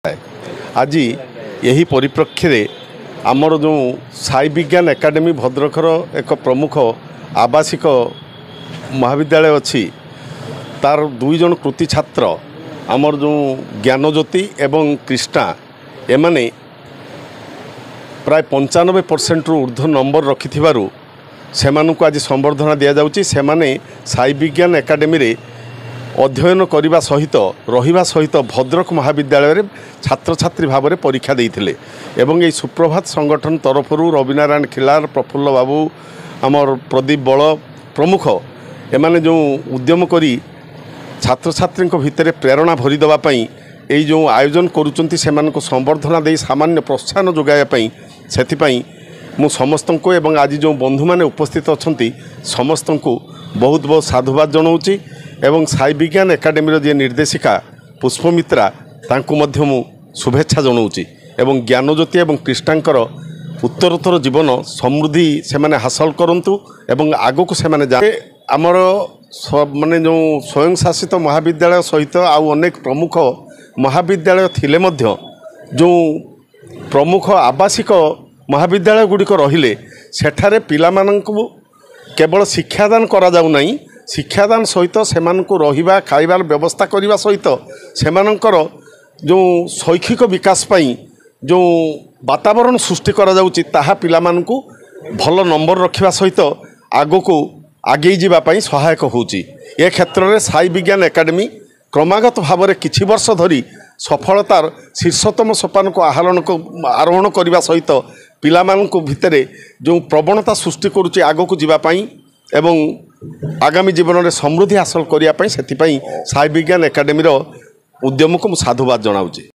आज यही परिप्रेक्षी रे आमर जो साई विज्ञान एकाडेमी भद्रकर एक प्रमुख आवासिक महाविद्यालय अच्छी तार दुई जन कृति छात्र आमर जो ज्ञानज्योति एवं कृष्णा एमाने प्राय 95% रु ऊर्ध्व नंबर रखि सेमानंकु आज संबर्धना दिया जाउची। सेमाने साई विज्ञान एकाडेमी रे अध्ययन करने सहित रहिबा सहित भद्रक महाविद्यालय रे छात्र छात्री भाव में परीक्षा देइथिले एवं ये सुप्रभात संगठन तरफ रविनारायण खिलार प्रफुल्ल बाबू आमर प्रदीप बल प्रमुख एमाने जो उद्यम करी छात्र छात्री भितर प्रेरणा भरी देवाई यही जो आयोजन करुँच से संबर्धना दे सामान्य प्रोत्साहन जोगाइवाई से मु समस्त को एवं आज जो बंधु मैंने उपस्थित अच्छा समस्त को बहुत बहुत साधुवाद जनाऊँगी एवं साई विज्ञान एकाडेमी जी निर्देशिका पुष्पमित्रा तांको मध्य मु शुभेच्छा जनाऊँगी एवं ज्ञानज्योति एवं कृष्णांकर उत्तरोत्तर जीवन समृद्धि से माने हासिल करंतु एवं आगो को से माने जाए आमर माने जो स्वयं शासित महाविद्यालय सहित आउ अनेक प्रमुख महाविद्यालय थिले मध्य जो प्रमुख आवासिक महाविद्यालय गुड़िक रहिले सेठारे पिलामानंकु केवल शिक्षादान करा जाउ नाही शिक्षादान सहित सेमानंकु रहिबा खाइबार व्यवस्था करिबा सहित सेमानंकर जो शैक्षिक विकास पाई जो वातावरण सृष्टि करा जाउची ताहा पिलामानंकु भल नंबर रखिबा सहित आगो को आगे जावाई सहायक होउची। ए क्षेत्र में साई विज्ञान एकाडेमी क्रमागत भाव में किछि वर्ष धरी सफलतार शीर्षतम सोपान को आरोहण करने सहित पिलामानंकु भितरे जो प्रवणता सृष्टि करुच्ची आगो को जावाई एवं आगामी जीवन में समृद्धि हासिल करने से साई विज्ञान एकाडेमी उद्यम को साधुवाद जनाऊँगी।